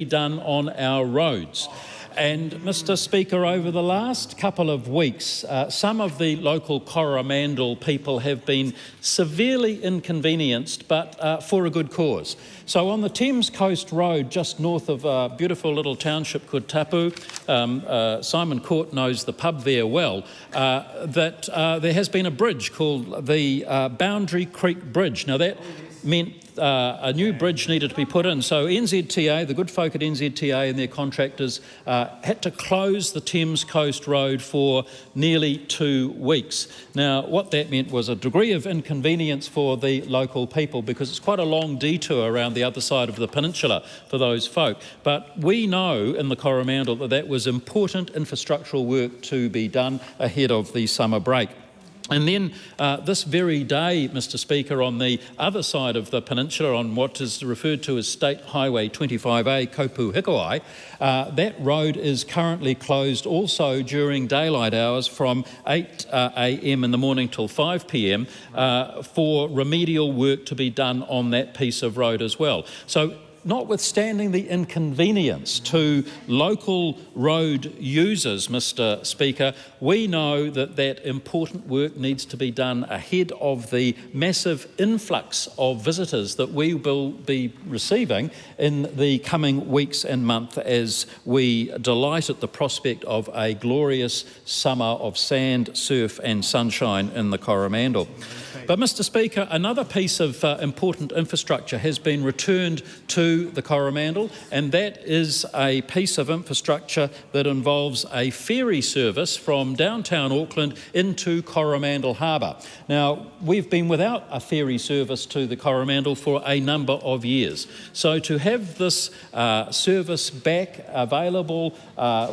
done on our roads. And Mr. Speaker, over the last couple of weeks, some of the local Coromandel people have been severely inconvenienced, but for a good cause. So on the Thames Coast Road, just north of a beautiful little township called Tapu, Simon Court knows the pub there well, that there has been a bridge called the Boundary Creek Bridge. Now that meant a new bridge needed to be put in. So NZTA, the good folk at NZTA and their contractors had to close the Thames Coast Road for nearly 2 weeks. Now, what that meant was a degree of inconvenience for the local people because it's quite a long detour around the other side of the peninsula for those folk. But we know in the Coromandel that that was important infrastructural work to be done ahead of the summer break. And then this very day, Mr. Speaker, on the other side of the peninsula, on what is referred to as State Highway 25A, Kopu Hikuai, that road is currently closed also during daylight hours from 8 a.m. in the morning till 5 p.m. For remedial work to be done on that piece of road as well. So, notwithstanding the inconvenience to local road users, Mr. Speaker, we know that that important work needs to be done ahead of the massive influx of visitors that we will be receiving in the coming weeks and months as we delight at the prospect of a glorious summer of sand, surf and sunshine in the Coromandel. But, Mr. Speaker, another piece of important infrastructure has been returned to the Coromandel, and that is a piece of infrastructure that involves a ferry service from downtown Auckland into Coromandel Harbour. Now, we've been without a ferry service to the Coromandel for a number of years. So to have this service back available,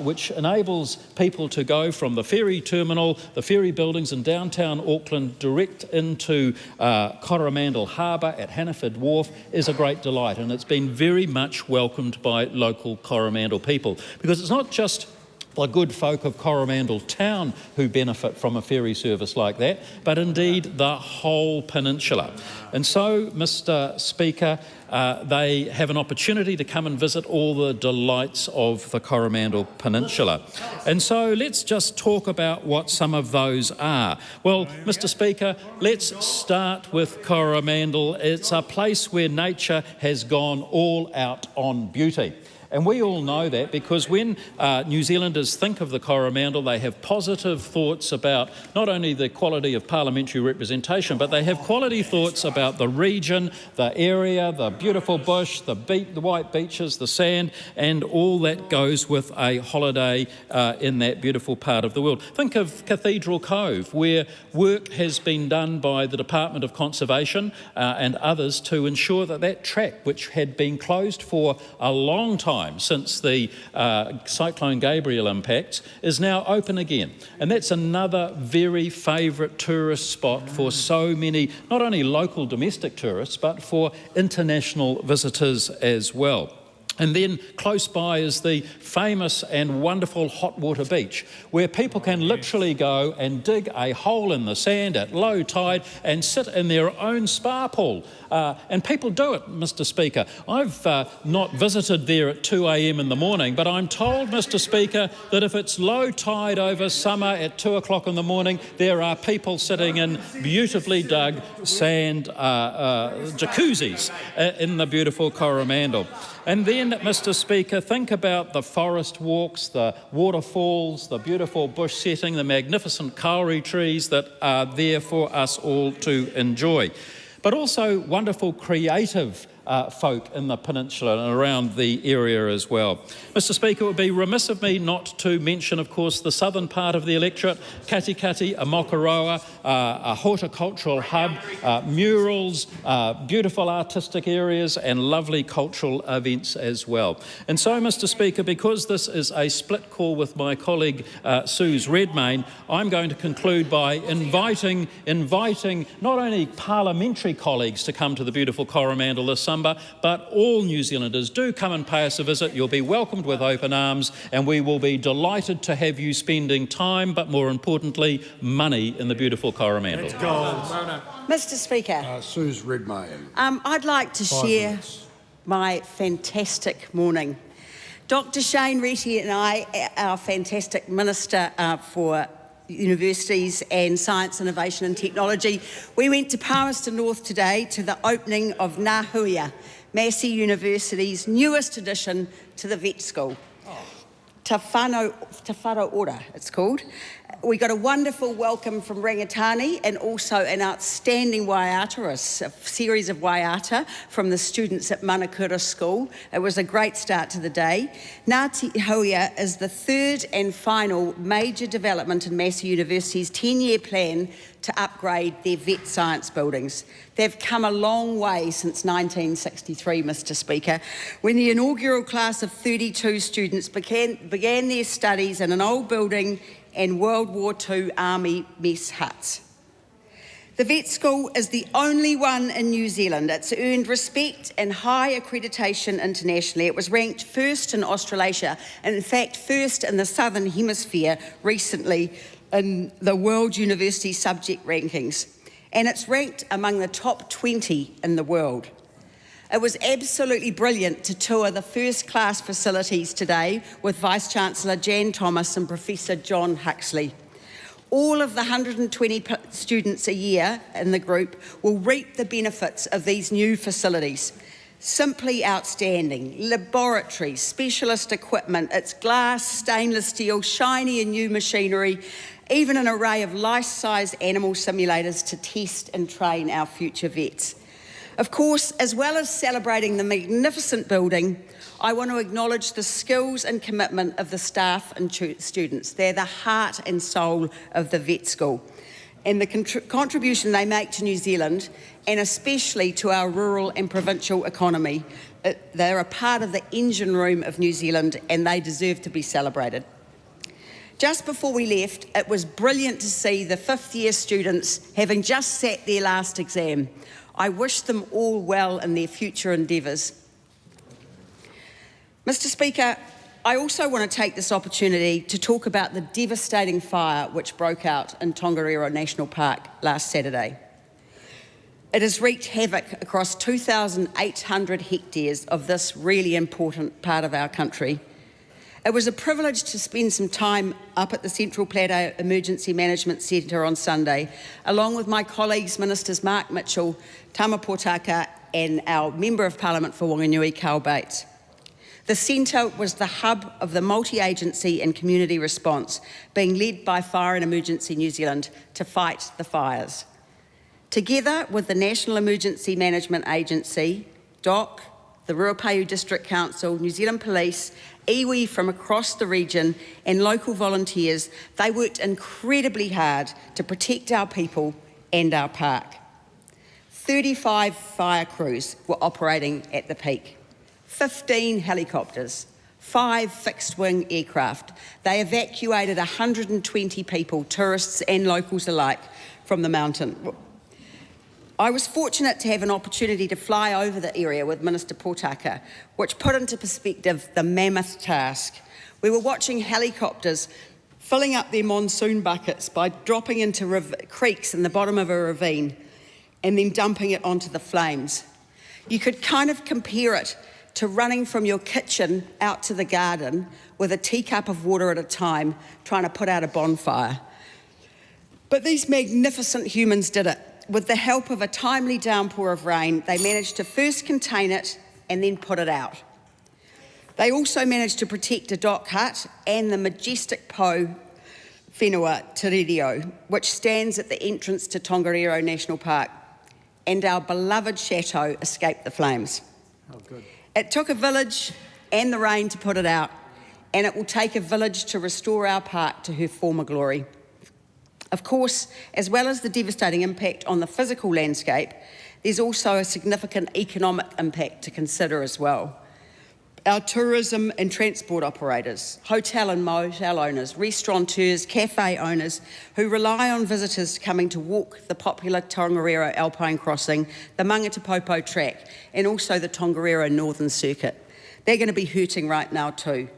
which enables people to go from the ferry terminal, the ferry buildings in downtown Auckland direct into Coromandel Harbour at Hannaford Wharf, is a great delight, and it's been very much welcomed by local Coromandel people, because it's not just the good folk of Coromandel Town who benefit from a ferry service like that, but indeed the whole peninsula. And so, Mr. Speaker, they have an opportunity to come and visit all the delights of the Coromandel Peninsula. And so let's just talk about what some of those are. Well, Mr. Speaker, let's start with Coromandel. It's a place where nature has gone all out on beauty. And we all know that because when New Zealanders think of the Coromandel, they have positive thoughts about not only the quality of parliamentary representation, but they have quality thoughts about the region, the area, the beautiful bush, the white beaches, the sand, and all that goes with a holiday in that beautiful part of the world. Think of Cathedral Cove, where work has been done by the Department of Conservation and others to ensure that that track, which had been closed for a long time since the Cyclone Gabriel impacts, is now open again. And that's another very favourite tourist spot for so many, not only local domestic tourists, but for international visitors as well. And then close by is the famous and wonderful Hot Water Beach, where people can literally go and dig a hole in the sand at low tide and sit in their own spa pool. And people do it, Mr. Speaker. I've not visited there at 2 a.m. in the morning, but I'm told, Mr. Speaker, that if it's low tide over summer at 2 o'clock in the morning, there are people sitting in beautifully dug sand jacuzzis in the beautiful Coromandel. And then, Mr. Speaker, think about the forest walks, the waterfalls, the beautiful bush setting, the magnificent kauri trees that are there for us all to enjoy. But also wonderful creative folk in the peninsula and around the area as well. Mr. Speaker, it would be remiss of me not to mention, of course, the southern part of the electorate, Katikati, Mokoroa, a horticultural hub, murals, beautiful artistic areas and lovely cultural events as well. And so, Mr. Speaker, because this is a split call with my colleague Suze Redmayne, I'm going to conclude by inviting not only parliamentary colleagues to come to the beautiful Coromandel this summer, but all New Zealanders. Do come and pay us a visit. You'll be welcomed with open arms, and we will be delighted to have you spending time, but more importantly, money in the beautiful Coromandel. Mr. Speaker. Suze Redmayne. I'd like to share my fantastic morning Dr. Shane Reti and I, our fantastic Minister for Universities and Science, Innovation and Technology, we went to Palmerston North today to the opening of Ngā Huia, Massey University's newest addition to the vet school. Te Wharo Ora, it's called. We got a wonderful welcome from Rangatani and also an outstanding waiata, a series of waiata from the students at Manakura School. It was a great start to the day. Ngā Huia is the third and final major development in Massey University's 10-year plan to upgrade their vet science buildings. They've come a long way since 1963, Mr. Speaker, when the inaugural class of 32 students began their studies in an old building and World War II Army mess huts. The vet school is the only one in New Zealand. It's earned respect and high accreditation internationally. It was ranked first in Australasia, and in fact first in the Southern Hemisphere recently in the World University Subject Rankings. And it's ranked among the top 20 in the world. It was absolutely brilliant to tour the first class facilities today with Vice-Chancellor Jan Thomas and Professor John Huxley. All of the 120 students a year in the group will reap the benefits of these new facilities. Simply outstanding. Laboratories, specialist equipment, it's glass, stainless steel, shiny and new machinery, even an array of life-size animal simulators to test and train our future vets. Of course, as well as celebrating the magnificent building, I want to acknowledge the skills and commitment of the staff and students. They're the heart and soul of the vet school, and the contribution they make to New Zealand, and especially to our rural and provincial economy. They're a part of the engine room of New Zealand, and they deserve to be celebrated. Just before we left, it was brilliant to see the fifth-year students having just sat their last exam. I wish them all well in their future endeavours. Mr. Speaker, I also want to take this opportunity to talk about the devastating fire which broke out in Tongariro National Park last Saturday. It has wreaked havoc across 2,800 hectares of this really important part of our country. It was a privilege to spend some time up at the Central Plateau Emergency Management Centre on Sunday, along with my colleagues, Ministers Mark Mitchell, Tama Potaka, and our Member of Parliament for Whanganui, Carl Bates. The centre was the hub of the multi-agency and community response, being led by Fire and Emergency New Zealand to fight the fires. Together with the National Emergency Management Agency, DOC, the Ruapehu District Council, New Zealand Police, iwi from across the region and local volunteers, they worked incredibly hard to protect our people and our park. 35 fire crews were operating at the peak, 15 helicopters, 5 fixed-wing aircraft. They evacuated 120 people, tourists and locals alike, from the mountain. I was fortunate to have an opportunity to fly over the area with Minister Potaka, which put into perspective the mammoth task. We were watching helicopters filling up their monsoon buckets by dropping into creeks in the bottom of a ravine and then dumping it onto the flames. You could kind of compare it to running from your kitchen out to the garden with a teacup of water at a time, trying to put out a bonfire. But these magnificent humans did it. With the help of a timely downpour of rain, they managed to first contain it and then put it out. They also managed to protect a dock hut and the majestic po whenua Te Reo, which stands at the entrance to Tongariro National Park, and our beloved chateau escaped the flames. Oh, good. It took a village and the rain to put it out, and it will take a village to restore our park to her former glory. Of course, as well as the devastating impact on the physical landscape, there's also a significant economic impact to consider as well. Our tourism and transport operators, hotel and motel owners, restaurateurs, cafe owners who rely on visitors coming to walk the popular Tongariro Alpine Crossing, the Mangatapopo track, and also the Tongariro Northern Circuit. They're going to be hurting right now too.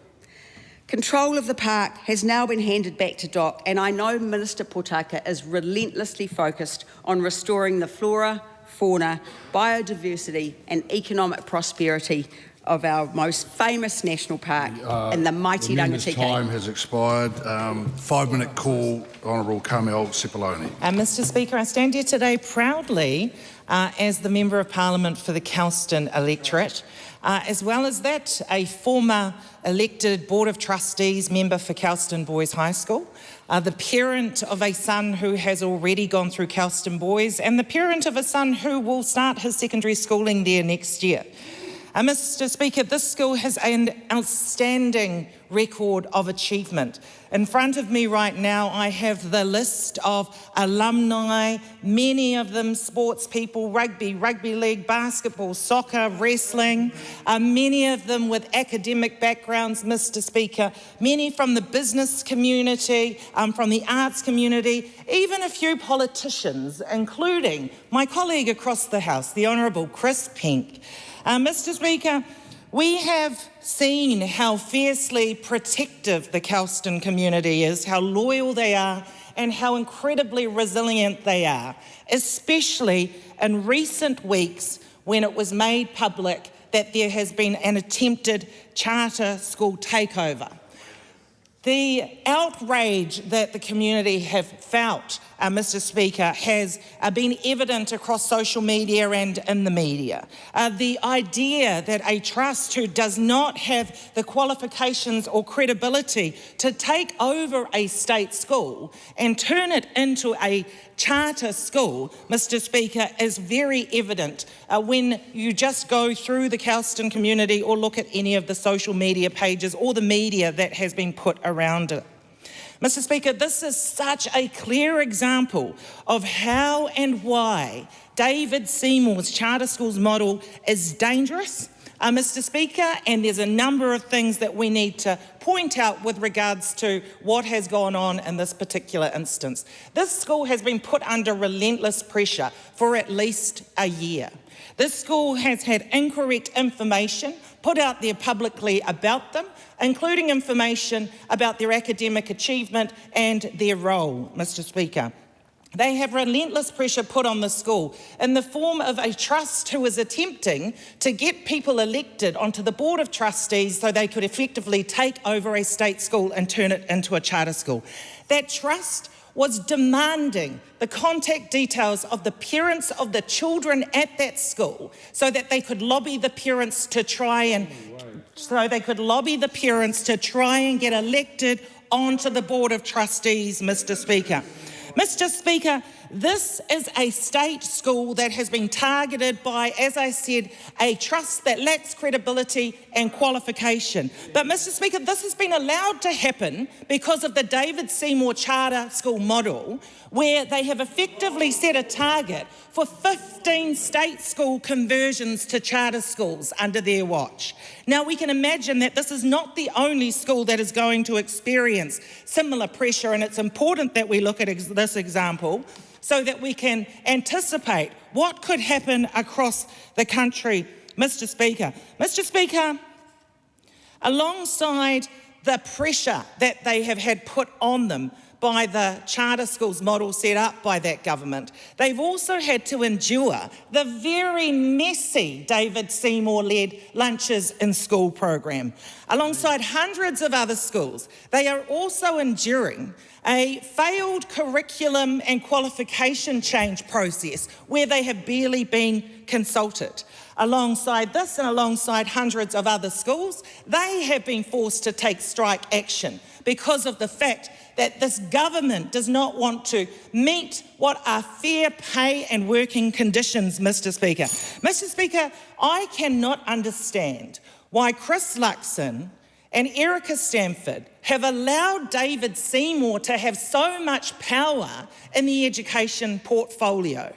Control of the park has now been handed back to DOC, and I know Minister Potaka is relentlessly focused on restoring the flora, fauna, biodiversity and economic prosperity of our most famous national park in the mighty Rangitikei. Time has expired. 5-minute call, Honourable Carmel Cipollone. Mr Speaker, I stand here today proudly as the Member of Parliament for the Kelston electorate, as well as that, a former elected Board of Trustees member for Kelston Boys High School, the parent of a son who has already gone through Kelston Boys, and the parent of a son who will start his secondary schooling there next year. Mr Speaker, this school has an outstanding record of achievement. In front of me right now, I have the list of alumni, many of them sports people, rugby league, basketball, soccer, wrestling, many of them with academic backgrounds, Mr Speaker, many from the business community, from the arts community, even a few politicians, including my colleague across the House, the Honourable Chris Pink. Mr Speaker, we have seen how fiercely protective the Kelston community is, how loyal they are, and how incredibly resilient they are, especially in recent weeks when it was made public that there has been an attempted charter school takeover. The outrage that the community have felt, Mr Speaker, has been evident across social media and in the media. The idea that a trust who does not have the qualifications or credibility to take over a state school and turn it into a charter school, Mr Speaker, is very evident when you just go through the Kelston community or look at any of the social media pages or the media that has been put around it. Mr Speaker, this is such a clear example of how and why David Seymour's charter schools model is dangerous, Mr Speaker, and there's a number of things that we need to point out with regards to what has gone on in this particular instance. This school has been put under relentless pressure for at least a year. This school has had incorrect information put out there publicly about them, including information about their academic achievement and their role, Mr Speaker. They have relentless pressure put on the school in the form of a trust who is attempting to get people elected onto the Board of Trustees so they could effectively take over a state school and turn it into a charter school. That trust was demanding the contact details of the parents of the children at that school so that they could lobby the parents to try and get elected onto the Board of Trustees, Mr Speaker. Mr Speaker, this is a state school that has been targeted by, as I said, a trust that lacks credibility and qualification. But Mr Speaker, this has been allowed to happen because of the David Seymour charter school model, where they have effectively set a target for 15 state school conversions to charter schools under their watch. Now, we can imagine that this is not the only school that is going to experience similar pressure, and it's important that we look at this example so that we can anticipate what could happen across the country, Mr Speaker. Mr Speaker, alongside the pressure that they have had put on them by the charter schools model set up by that government, they've also had to endure the very messy David Seymour-led Lunches in School program. Alongside hundreds of other schools, they are also enduring a failed curriculum and qualification change process where they have barely been consulted. Alongside this and alongside hundreds of other schools, they have been forced to take strike action because of the fact that this government does not want to meet what are fair pay and working conditions, Mr Speaker. Mr Speaker, I cannot understand why Chris Luxon and Erica Stanford have allowed David Seymour to have so much power in the education portfolio.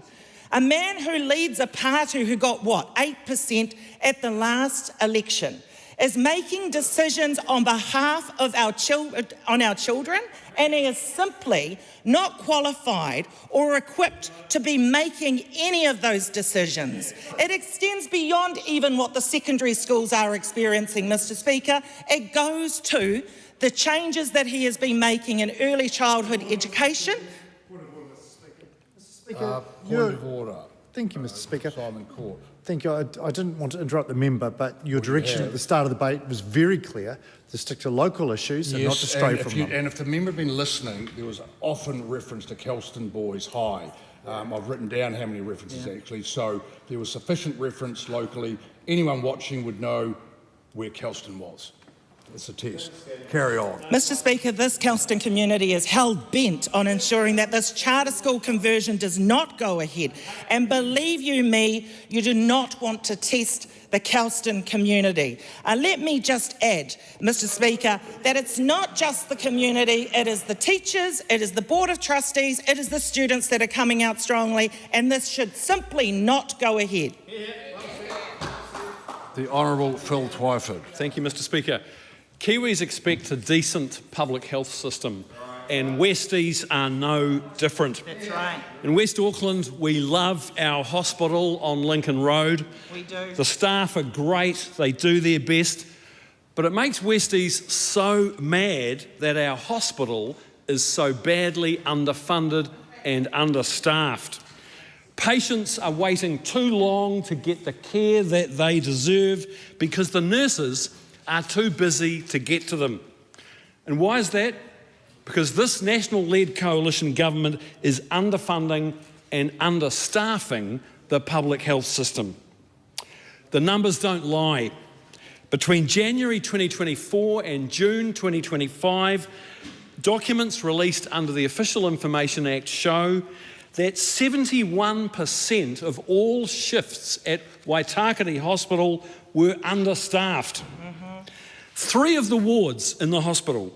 A man who leads a party who got, 8% at the last election, is making decisions on behalf of our children, and he is simply not qualified or equipped to be making any of those decisions. It extends beyond even what the secondary schools are experiencing, Mr Speaker. It goes to the changes that he has been making in early childhood education. Point of order. Thank you, Mr Speaker. Simon Court. Thank you. I didn't want to interrupt the member, but your direction at the start of the debate was very clear, to stick to local issues and not to stray from them. And if the member had been listening, there was often reference to Kelston Boys High. I've written down how many references actually, so there was sufficient reference locally. Anyone watching would know where Kelston was. It's a test. Carry on. Mr Speaker, this Kelston community is hell-bent on ensuring that this charter school conversion does not go ahead. And believe you me, you do not want to test the Kelston community. Let me just add, Mr Speaker, that it's not just the community, it is the teachers, it is the Board of Trustees, it is the students that are coming out strongly, and this should simply not go ahead. The Honourable Phil Twyford. Thank you, Mr Speaker. Kiwis expect a decent public health system, and Westies are no different. That's right. In West Auckland, we love our hospital on Lincoln Road. We do. The staff are great, they do their best, but it makes Westies so mad that our hospital is so badly underfunded and understaffed. Patients are waiting too long to get the care that they deserve because the nurses are too busy to get to them. And why is that? Because this national-led coalition government is underfunding and understaffing the public health system. The numbers don't lie. Between January 2024 and June 2025, documents released under the Official Information Act show that 71% of all shifts at Waitakere Hospital were understaffed. 3 of the wards in the hospital,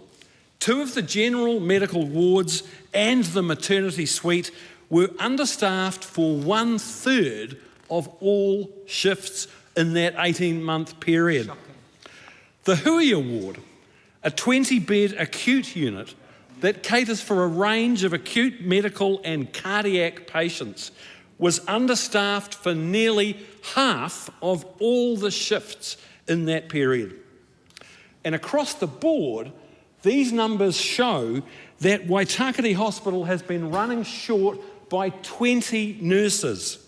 2 of the general medical wards and the maternity suite were understaffed for 1/3 of all shifts in that 18-month period. Shocking. The Huia ward, a 20-bed acute unit that caters for a range of acute medical and cardiac patients, was understaffed for nearly half of all the shifts in that period. And across the board, these numbers show that Waitakere Hospital has been running short by 20 nurses.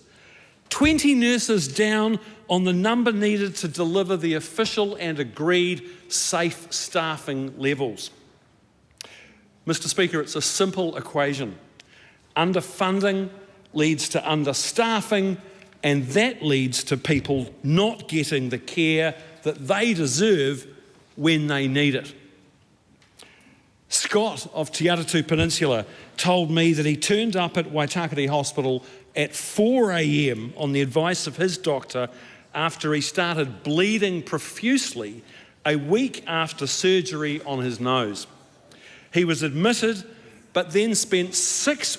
20 nurses down on the number needed to deliver the official and agreed safe staffing levels. Mr Speaker, it's a simple equation. Underfunding leads to understaffing, and that leads to people not getting the care that they deserve when they need it. Scott of Te Aratu Peninsula told me that he turned up at Waitakere Hospital at 4 a.m. on the advice of his doctor after he started bleeding profusely a week after surgery on his nose. He was admitted, but then spent 6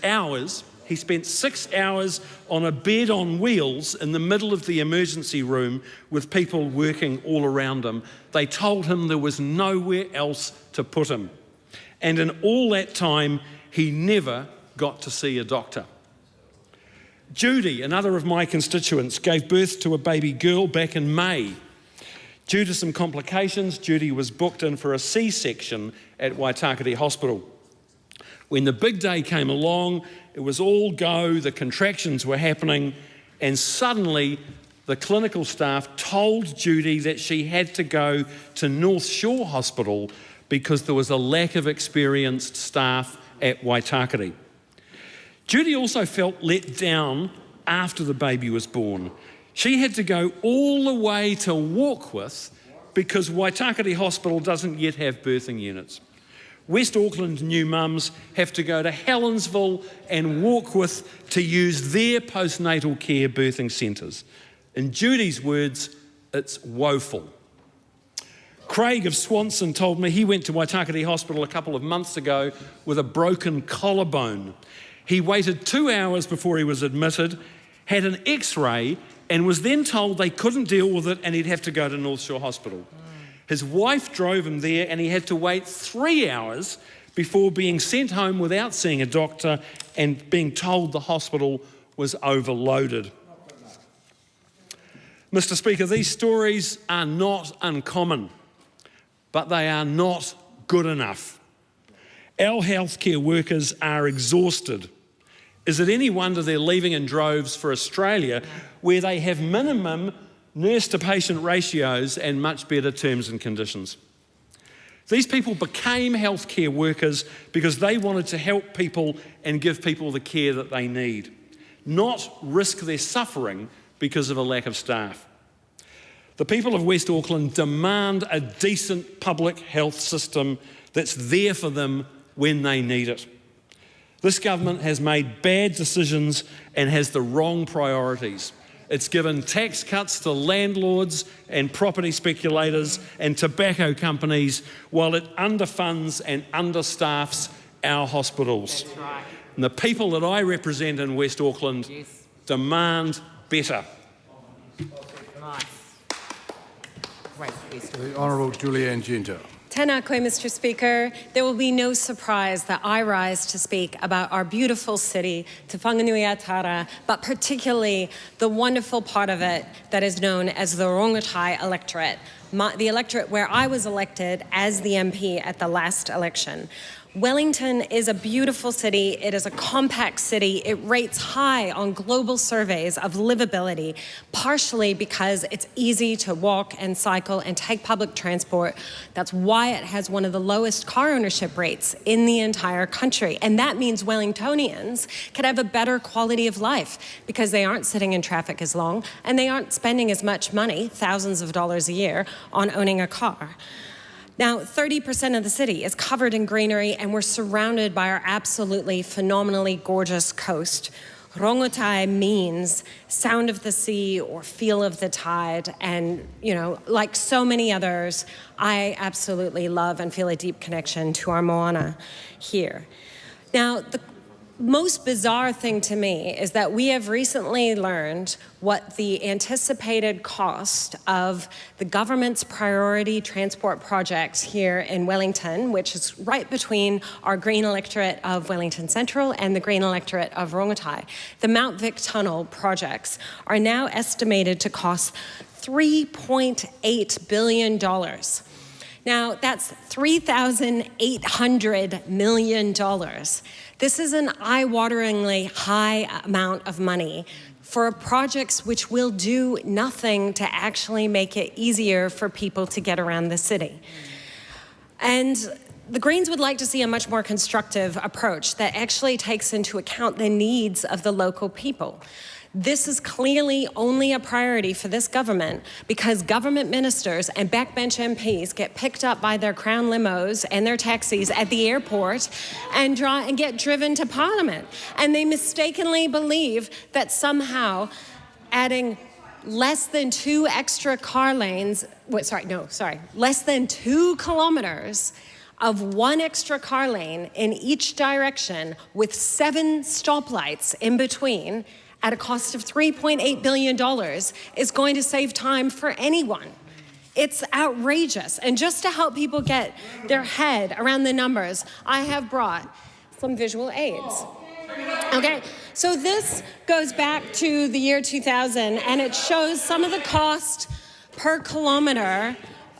hours. He spent 6 hours on a bed on wheels in the middle of the emergency room with people working all around him. They told him there was nowhere else to put him. And in all that time, he never got to see a doctor. Judy, another of my constituents, gave birth to a baby girl back in May. Due to some complications, Judy was booked in for a C-section at Waitakere Hospital. When the big day came along, it was all go, the contractions were happening, and suddenly the clinical staff told Judy that she had to go to North Shore Hospital because there was a lack of experienced staff at Waitakere. Judy also felt let down after the baby was born. She had to go all the way to Warkworth because Waitakere Hospital doesn't yet have birthing units. West Auckland new mums have to go to Helensville and Warkworth to use their postnatal care birthing centres. In Judy's words, it's woeful. Craig of Swanson told me he went to Waitakere Hospital a couple of months ago with a broken collarbone. He waited 2 hours before he was admitted, had an X-ray, and was then told they couldn't deal with it and he'd have to go to North Shore Hospital. His wife drove him there and he had to wait 3 hours before being sent home without seeing a doctor and being told the hospital was overloaded. Mr Speaker, these stories are not uncommon, but they are not good enough. Our healthcare workers are exhausted. Is it any wonder they're leaving in droves for Australia, where they have minimum nurse-to-patient ratios and much better terms and conditions? These people became healthcare workers because they wanted to help people and give people the care that they need, not risk their suffering because of a lack of staff. The people of West Auckland demand a decent public health system that's there for them when they need it. This government has made bad decisions and has the wrong priorities. It's given tax cuts to landlords and property speculators and tobacco companies, while it underfunds and understaffs our hospitals. That's right. And the people that I represent in West Auckland demand better. Nice. Great question. The Honourable Julianne Genter. Tēnā koe, Mr. Speaker. There will be no surprise that I rise to speak about our beautiful city, Te Whanganui-a-Tara, but particularly the wonderful part of it that is known as the Rongotai electorate, the electorate where I was elected as the MP at the last election. Wellington is a beautiful city. It is a compact city. It rates high on global surveys of livability, partially because it's easy to walk and cycle and take public transport. That's why it has one of the lowest car ownership rates in the entire country. And that means Wellingtonians can have a better quality of life because they aren't sitting in traffic as long and they aren't spending as much money, thousands of dollars a year, on owning a car. Now, 30% of the city is covered in greenery, and we're surrounded by our absolutely phenomenally gorgeous coast. Rongotai means sound of the sea or feel of the tide, and, you know, like so many others, I absolutely love and feel a deep connection to our moana here. Now, the most bizarre thing to me is that we have recently learned what the anticipated cost of the government's priority transport projects here in Wellington, which is right between our green electorate of Wellington Central and the green electorate of Rongotai. The Mount Vic Tunnel projects are now estimated to cost $3.8 billion. Now, that's $3,800 million. This is an eye-wateringly high amount of money for projects which will do nothing to actually make it easier for people to get around the city. And the Greens would like to see a much more constructive approach that actually takes into account the needs of the local people. This is clearly only a priority for this government because government ministers and backbench MPs get picked up by their Crown limos and their taxis at the airport and get driven to Parliament. And they mistakenly believe that somehow adding less than 2 extra car lanes, less than 2 kilometers of 1 extra car lane in each direction with 7 stoplights in between at a cost of $3.8 billion is going to save time for anyone. It's outrageous. And just to help people get their head around the numbers, I have brought some visual aids. Okay, so this goes back to the year 2000, and it shows some of the cost per kilometer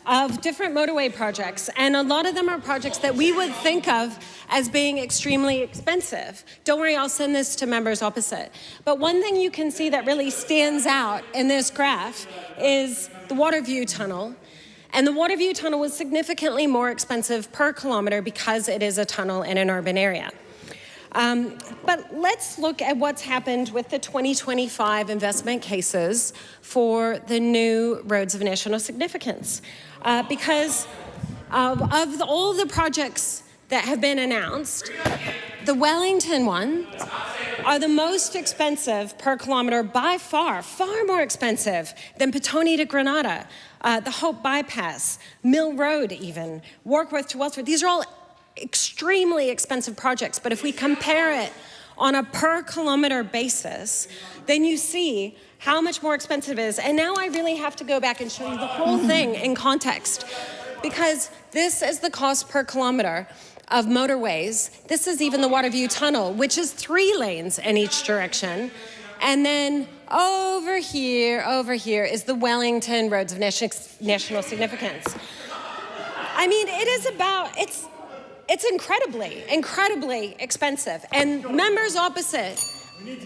of different motorway projects, and a lot of them are projects that we would think of as being extremely expensive. Don't worry, I'll send this to members opposite. But one thing you can see that really stands out in this graph is the Waterview Tunnel. And the Waterview Tunnel was significantly more expensive per kilometer because it is a tunnel in an urban area. But let's look at what's happened with the 2025 investment cases for the new roads of national significance. Because of all the projects that have been announced, the Wellington ones are the most expensive per kilometre by far more expensive than Petone to Granada, the Hope Bypass, Mill Road even, Warkworth to Wellsford. These are all extremely expensive projects, but if we compare it on a per kilometre basis, then you see how much more expensive it is. And now I really have to go back and show you the whole thing in context, because this is the cost per kilometre of motorways. This is even the Waterview Tunnel, which is 3 lanes in each direction. And then over here is the Wellington Roads of National Significance. I mean, it's incredibly expensive. And members opposite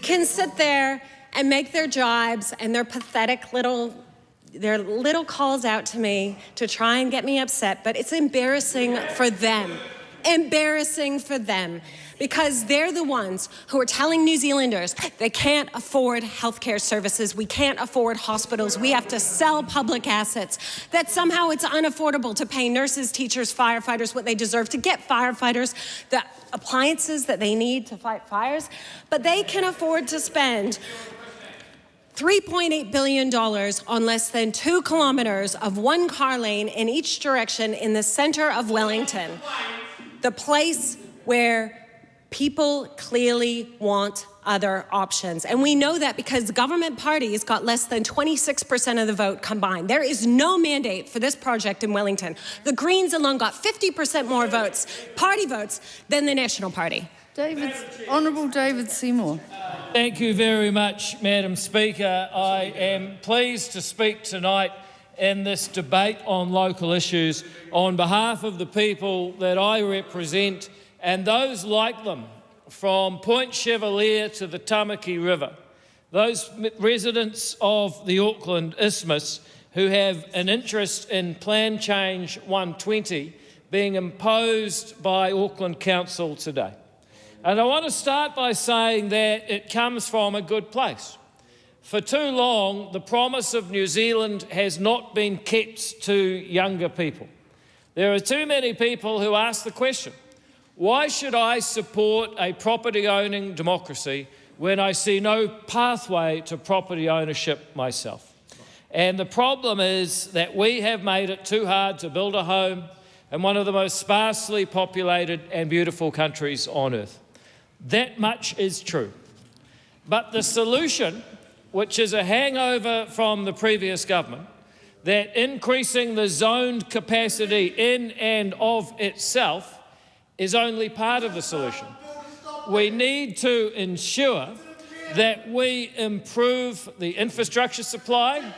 can sit there and make their jibes and their pathetic little calls out to me to try and get me upset, but it's embarrassing for them. Embarrassing for them, because they're the ones who are telling New Zealanders they can't afford healthcare services, we can't afford hospitals, we have to sell public assets, that somehow it's unaffordable to pay nurses, teachers, firefighters what they deserve, to get firefighters the appliances that they need to fight fires, but they can afford to spend $3.8 billion on less than 2 kilometres of one-car lane in each direction in the centre of Wellington, the place where people clearly want other options. And we know that because government parties got less than 26% of the vote combined. There is no mandate for this project in Wellington. The Greens alone got 50% more votes, party votes, than the National Party. Honourable David Seymour. Thank you very much, Madam Speaker. I am pleased to speak tonight in this debate on local issues on behalf of the people that I represent and those like them from Point Chevalier to the Tamaki River, those residents of the Auckland Isthmus who have an interest in Plan Change 120 being imposed by Auckland Council today. And I want to start by saying that it comes from a good place. For too long, the promise of New Zealand has not been kept to younger people. There are too many people who ask the question, why should I support a property-owning democracy when I see no pathway to property ownership myself? And the problem is that we have made it too hard to build a home in one of the most sparsely populated and beautiful countries on earth. That much is true. But the solution, which is a hangover from the previous government, that increasing the zoned capacity in and of itself is only part of the solution. We need to ensure that we improve the infrastructure supply,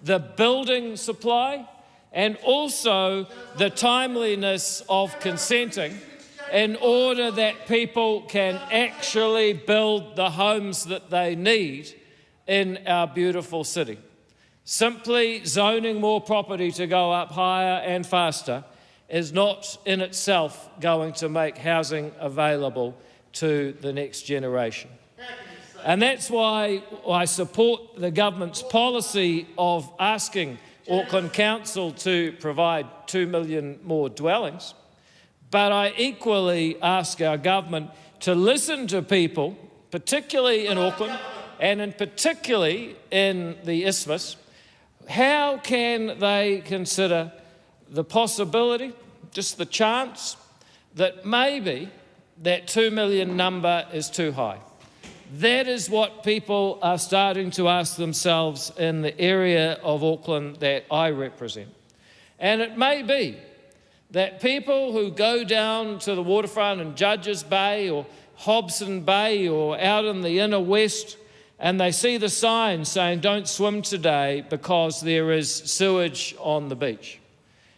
the building supply, and also the timeliness of consenting in order that people can actually build the homes that they need in our beautiful city. Simply zoning more property to go up higher and faster is not in itself going to make housing available to the next generation. And that's why I support the government's policy of asking Auckland Council to provide 2 million more dwellings. But I equally ask our government to listen to people, particularly in Auckland and particularly in the Isthmus. How can they consider the possibility, just the chance, that maybe that 2 million number is too high? That is what people are starting to ask themselves in the area of Auckland that I represent. And it may be that people who go down to the waterfront in Judges Bay or Hobson Bay or out in the inner west and they see the sign saying don't swim today because there is sewage on the beach.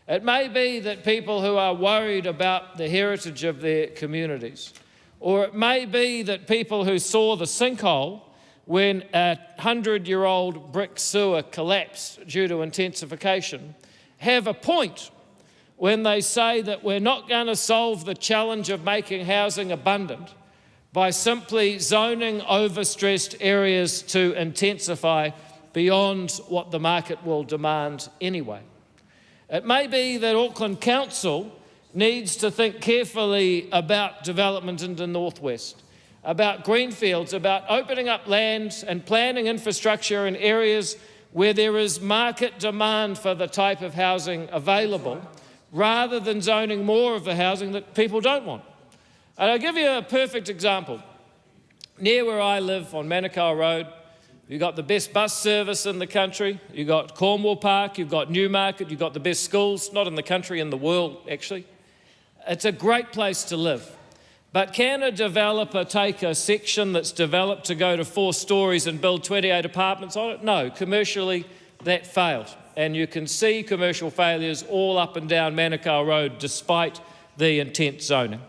It may be that people who are worried about the heritage of their communities, or it may be that people who saw the sinkhole when a 100-year-old brick sewer collapsed due to intensification have a point when they say that we're not going to solve the challenge of making housing abundant by simply zoning overstressed areas to intensify beyond what the market will demand anyway. It may be that Auckland Council needs to think carefully about development in the northwest, about greenfields, about opening up land and planning infrastructure in areas where there is market demand for the type of housing available, rather than zoning more of the housing that people don't want. And I'll give you a perfect example. Near where I live on Manukau Road, you've got the best bus service in the country, you've got Cornwall Park, you've got Newmarket, you've got the best schools, not in the country, in the world, actually. It's a great place to live. But can a developer take a section that's developed to go to 4 stories and build 28 apartments on it? No, commercially that failed. And you can see commercial failures all up and down Manukau Road despite the intense zoning.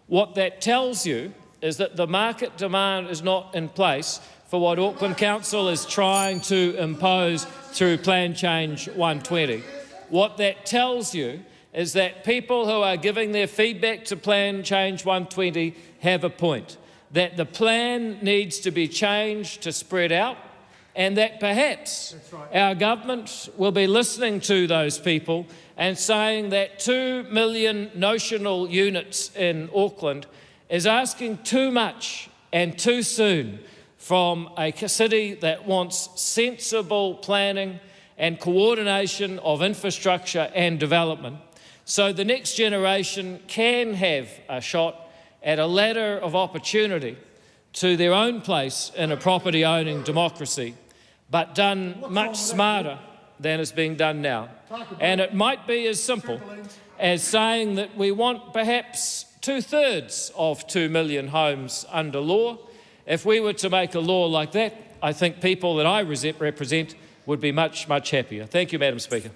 What that tells you is that the market demand is not in place for what Auckland Council is trying to impose through Plan Change 120. What that tells you is that people who are giving their feedback to Plan Change 120 have a point, that the plan needs to be changed to spread out, and that perhaps our government will be listening to those people and saying that 2 million notional units in Auckland is asking too much and too soon from a city that wants sensible planning and coordination of infrastructure and development, so the next generation can have a shot at a ladder of opportunity to their own place in a property-owning democracy, but done much smarter than is being done now. And it might be as simple as saying that we want perhaps 2/3 of 2 million homes under law. If we were to make a law like that, I think people that I represent would be much, much happier. Thank you, Madam Speaker.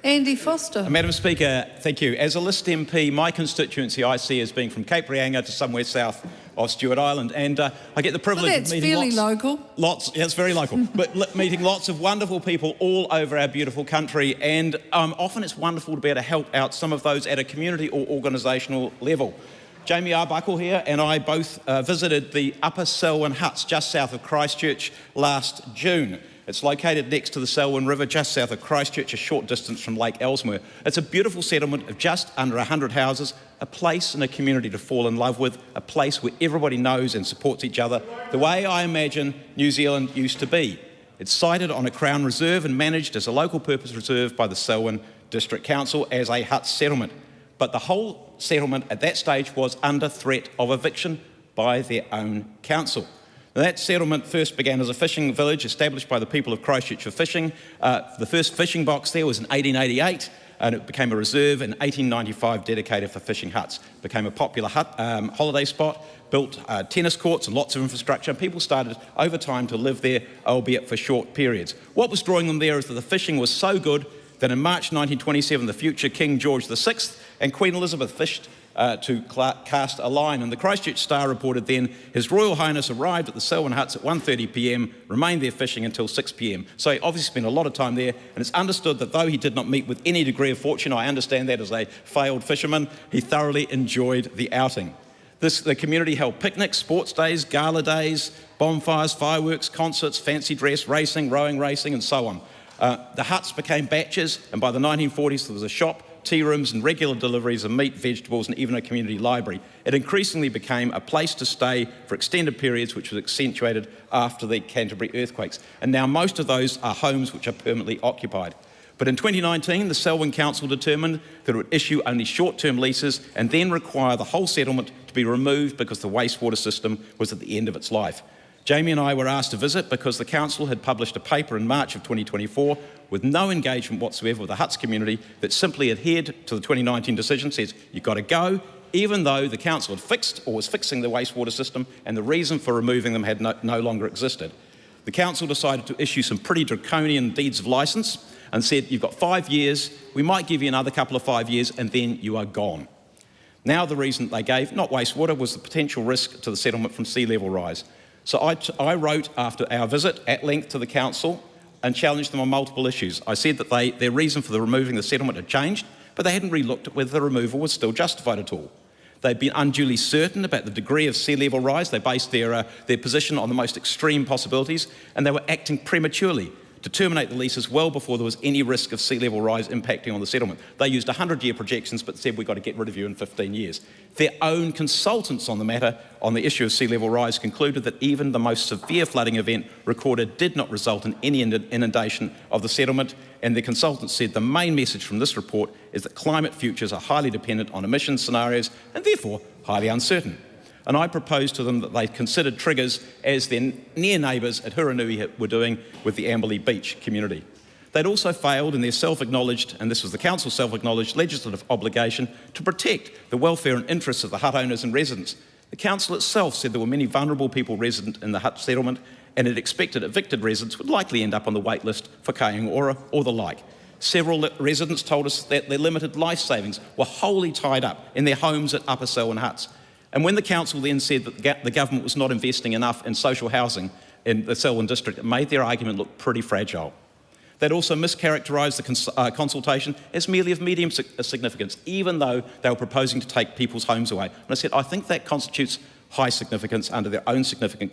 Andy Foster. Madam Speaker, thank you. As a List MP, my constituency I see as being from Cape Reinga to somewhere south of Stewart Island, and I get the privilege of meeting it's very local, but meeting lots of wonderful people all over our beautiful country, and often it's wonderful to be able to help out some of those at a community or organisational level. Jamie Arbuckle here and I both visited the Upper Selwyn Huts just south of Christchurch last June. It's located next to the Selwyn River, just south of Christchurch, a short distance from Lake Ellesmere. It's a beautiful settlement of just under 100 houses, a place and a community to fall in love with, a place where everybody knows and supports each other, the way I imagine New Zealand used to be. It's sited on a Crown Reserve and managed as a local purpose reserve by the Selwyn District Council as a hut settlement. But the whole settlement at that stage was under threat of eviction by their own council. Now, that settlement first began as a fishing village established by the people of Christchurch for fishing. The first fishing box there was in 1888, and it became a reserve in 1895 dedicated for fishing huts. It became a popular holiday spot, built tennis courts and lots of infrastructure, and people started over time to live there, albeit for short periods. What was drawing them there is that the fishing was so good that in March 1927, the future King George VI and Queen Elizabeth fished to cast a line, and the Christchurch Star reported then His Royal Highness arrived at the Selwyn Huts at 1:30 p.m, remained there fishing until 6 p.m. So he obviously spent a lot of time there, and it's understood that though he did not meet with any degree of fortune, I understand that as a failed fisherman, he thoroughly enjoyed the outing. The community held picnics, sports days, gala days, bonfires, fireworks, concerts, fancy dress, racing, rowing racing, and so on. The huts became batches, and by the 1940s there was a shop, tea rooms and regular deliveries of meat, vegetables and even a community library. It increasingly became a place to stay for extended periods, which was accentuated after the Canterbury earthquakes. And now most of those are homes which are permanently occupied. But in 2019, the Selwyn Council determined that it would issue only short-term leases and then require the whole settlement to be removed because the wastewater system was at the end of its life. Jamie and I were asked to visit because the council had published a paper in March of 2024 with no engagement whatsoever with the Huts community that simply adhered to the 2019 decision, says you've got to go, even though the council had fixed or was fixing the wastewater system and the reason for removing them had no longer existed. The council decided to issue some pretty draconian deeds of licence and said you've got 5 years, we might give you another couple of 5 years and then you are gone. Now the reason they gave, not wastewater, was the potential risk to the settlement from sea level rise. So I wrote after our visit at length to the council and challenged them on multiple issues. I said that their reason for removing the settlement had changed, but they hadn't re-looked at whether the removal was still justified at all. They'd been unduly certain about the degree of sea level rise. They based their position on the most extreme possibilities, and they were acting prematurely to terminate the leases well before there was any risk of sea level rise impacting on the settlement. They used 100-year projections but said we've got to get rid of you in 15 years. Their own consultants on the matter, on the issue of sea level rise, concluded that even the most severe flooding event recorded did not result in any inundation of the settlement, and the consultants said the main message from this report is that climate futures are highly dependent on emissions scenarios and therefore highly uncertain. And I proposed to them that they considered triggers as their near neighbours at Huranui were doing with the Amberley Beach community. They'd also failed in their self-acknowledged, and this was the council's self-acknowledged legislative obligation to protect the welfare and interests of the hut owners and residents. The council itself said there were many vulnerable people resident in the hut settlement, and it expected evicted residents would likely end up on the wait list for Kāinga Ora or the like. Several residents told us that their limited life savings were wholly tied up in their homes at Upper Selwyn Huts. And when the council then said that the government was not investing enough in social housing in the Selwyn district, it made their argument look pretty fragile. They'd also mischaracterised the consultation as merely of medium significance, even though they were proposing to take people's homes away. And I said, I think that constitutes high significance under their own significant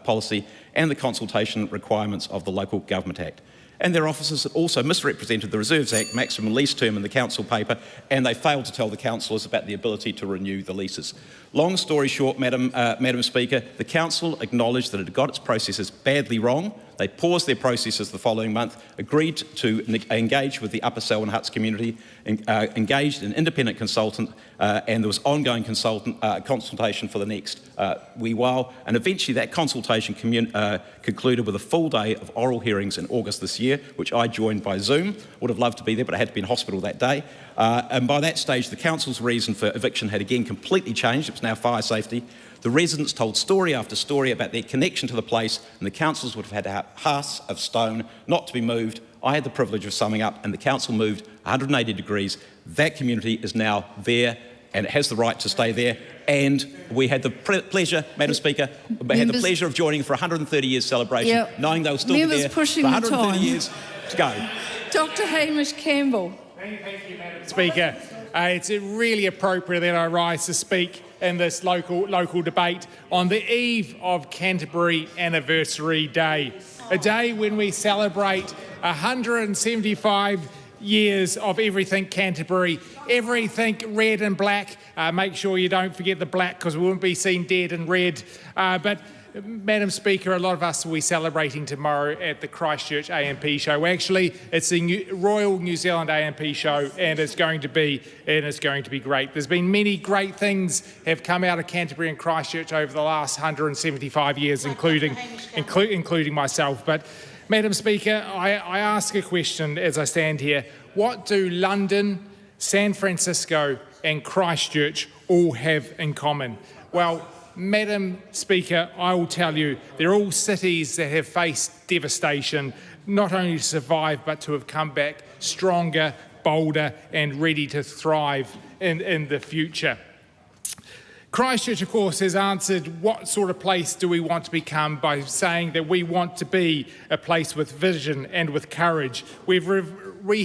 policy and the consultation requirements of the Local Government Act. And their officers had also misrepresented the Reserves Act maximum lease term in the council paper, and they failed to tell the councillors about the ability to renew the leases. Long story short, Madam Speaker, the council acknowledged that it had got its processes badly wrong. They paused their processes the following month, agreed to engage with the Upper Selwyn Huts community, engaged an independent consultant, and there was ongoing consultation for the next wee while. And eventually that consultation concluded with a full day of oral hearings in August this year, which I joined by Zoom. Would have loved to be there, but I had to be in hospital that day. And by that stage, the council's reason for eviction had again completely changed. It was now fire safety. The residents told story after story about their connection to the place, and the councils would have had to have hearths of stone not to be moved. I had the privilege of summing up, and the council moved 180 degrees. That community is now there, and it has the right to stay there. And we had the pleasure, Madam Speaker, had the pleasure of joining for a 130 years celebration, knowing they were still there for 130 years to go. Dr. Hamish Campbell. Thank you, Madam Speaker. It's really appropriate that I rise to speak in this local debate on the eve of Canterbury Anniversary Day, a day when we celebrate 175 years of everything Canterbury, everything red and black. Make sure you don't forget the black, because we wouldn't be seen dead in red. But Madam Speaker, a lot of us will be celebrating tomorrow at the Christchurch AMP show. Well, actually, it's the Royal New Zealand AMP show, and it's going to be great. There's been many great things have come out of Canterbury and Christchurch over the last 175 years, including myself. But Madam Speaker, I ask a question as I stand here. What do London, San Francisco and Christchurch all have in common? Well, Madam Speaker, I will tell you, they're all cities that have faced devastation, not only to survive, but to have come back stronger, bolder and ready to thrive in the future. Christchurch, of course, has answered what sort of place do we want to become by saying that we want to be a place with vision and with courage. We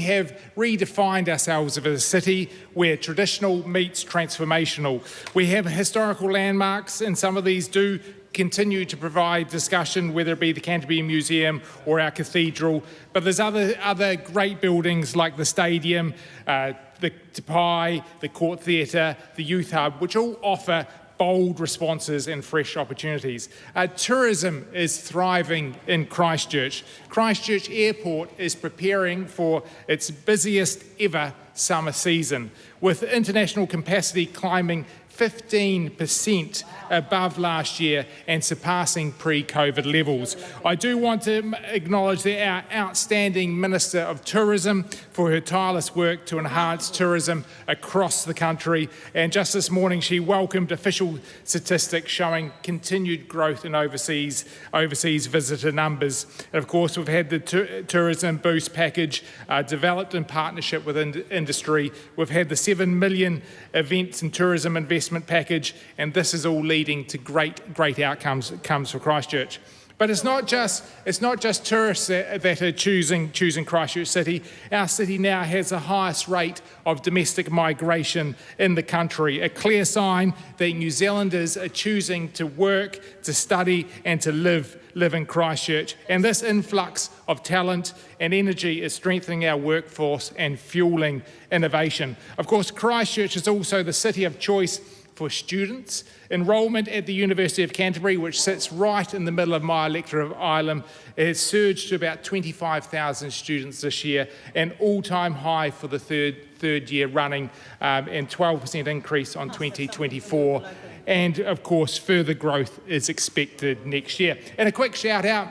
have redefined ourselves as a city where traditional meets transformational. We have historical landmarks, and some of these do continue to provide discussion, whether it be the Canterbury Museum or our cathedral. But there's other great buildings like the stadium, the Te Pai, the Court Theatre, the Youth Hub, which all offer bold responses and fresh opportunities. Tourism is thriving in Christchurch. Christchurch Airport is preparing for its busiest ever summer season, with international capacity climbing 15% above last year and surpassing pre-COVID levels. I do want to acknowledge our outstanding Minister of Tourism for her tireless work to enhance tourism across the country. And just this morning, she welcomed official statistics showing continued growth in overseas visitor numbers. And of course, we've had the Tourism Boost package developed in partnership with industry. We've had the 7 million events and tourism investment package, and this is all leading to great outcomes for Christchurch. But it's not just tourists that are choosing Christchurch City. Our city now has the highest rate of domestic migration in the country, a clear sign that New Zealanders are choosing to work, to study and to live in Christchurch. And this influx of talent and energy is strengthening our workforce and fuelling innovation. Of course, Christchurch is also the city of choice for students. Enrolment at the University of Canterbury, which sits right in the middle of my electorate of Ireland, has surged to about 25,000 students this year, an all-time high for the third year running, and 12% increase on 2024. And of course, further growth is expected next year. And a quick shout out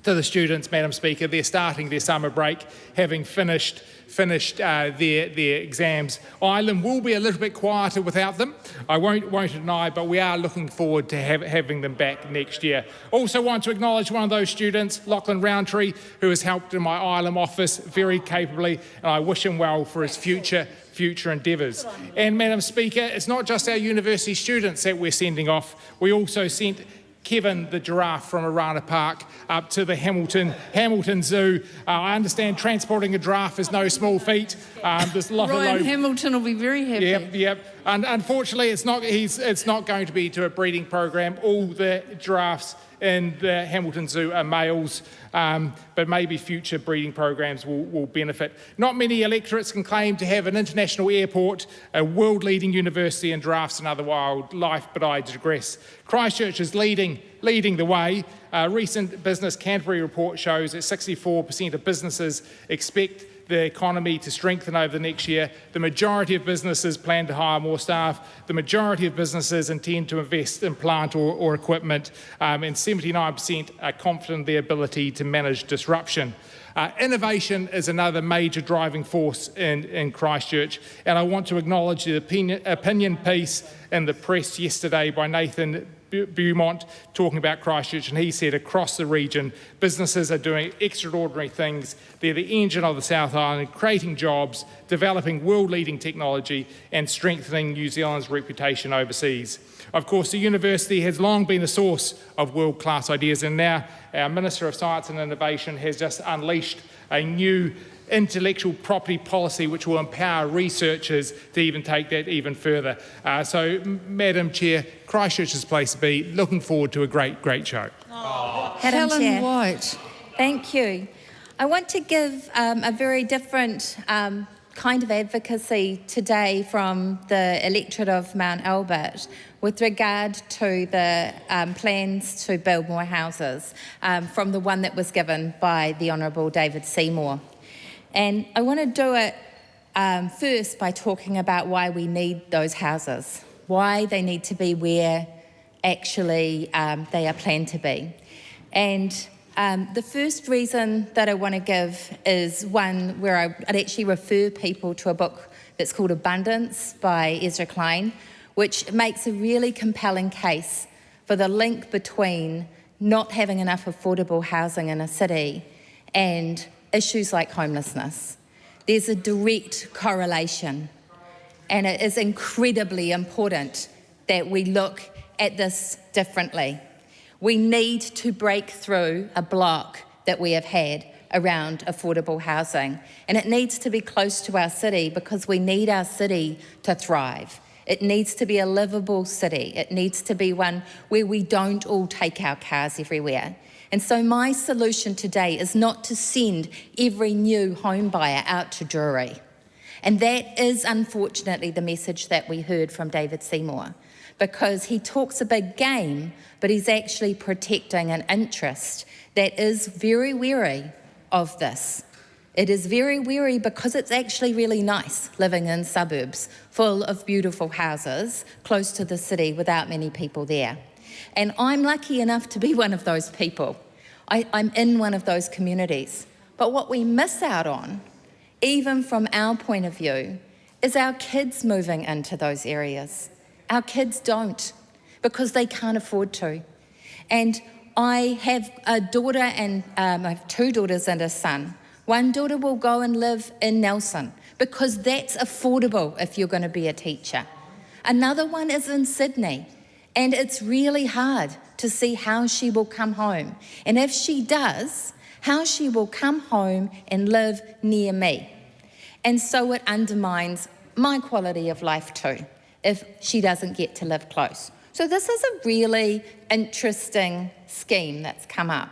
to the students, Madam Speaker. They're starting their summer break, having finished their exams. Ireland will be a little bit quieter without them, I won't deny, but we are looking forward to having them back next year. Also want to acknowledge one of those students, Lachlan Roundtree, who has helped in my Ireland office very capably, and I wish him well for his future endeavours. And Madam Speaker, it's not just our university students that we're sending off. We also sent Kevin the giraffe from Arana Park up to the Hamilton Zoo. I understand transporting a giraffe is no small feat. There's a lot Ryan of Hamilton will be very happy. Yep. And unfortunately, it's not going to be to a breeding program. All the giraffes in the Hamilton Zoo are males, but maybe future breeding programs will benefit. Not many electorates can claim to have an international airport, a world-leading university and giraffes and other wildlife, but I digress. Christchurch is leading the way. A recent Business Canterbury report shows that 64% of businesses expect the economy to strengthen over the next year. The majority of businesses plan to hire more staff. The majority of businesses intend to invest in plant or equipment, and 79% are confident in their ability to manage disruption. Innovation is another major driving force in Christchurch, and I want to acknowledge the opinion piece in the press yesterday by Nathan Beaumont talking about Christchurch, and he said across the region businesses are doing extraordinary things. They're the engine of the South Island, creating jobs, developing world-leading technology and strengthening New Zealand's reputation overseas. Of course, the university has long been a source of world-class ideas, and now our Minister of Science and Innovation has just unleashed a new intellectual property policy which will empower researchers to even take that even further. So, Madam Chair, Christchurch's place to be. Looking forward to a great show. Helen White. Thank you. I want to give a very different kind of advocacy today from the electorate of Mount Albert with regard to the plans to build more houses from the one that was given by the Honourable David Seymour. And I want to do it first by talking about why we need those houses, why they need to be where actually they are planned to be. And the first reason that I want to give is one where I'd actually refer people to a book that's called Abundance by Ezra Klein, which makes a really compelling case for the link between not having enough affordable housing in a city and issues like homelessness. There's a direct correlation, and it is incredibly important that we look at this differently. We need to break through a block that we have had around affordable housing, and it needs to be close to our city because we need our city to thrive. It needs to be a livable city. It needs to be one where we don't all take our cars everywhere. And so my solution today is not to send every new home buyer out to Drury. And that is unfortunately the message that we heard from David Seymour, because he talks a big game, but he's actually protecting an interest that is very wary of this. It is very wary because it's actually really nice living in suburbs full of beautiful houses close to the city without many people there. And I'm lucky enough to be one of those people. I'm in one of those communities. But what we miss out on, even from our point of view, is our kids moving into those areas. Our kids don't, because they can't afford to. And I have a daughter and I have two daughters and a son. One daughter will go and live in Nelson because that's affordable if you're going to be a teacher. Another one is in Sydney, and it's really hard to see how she will come home. And if she does, how she will come home and live near me. And so it undermines my quality of life too, if she doesn't get to live close. So this is a really interesting scheme that's come up.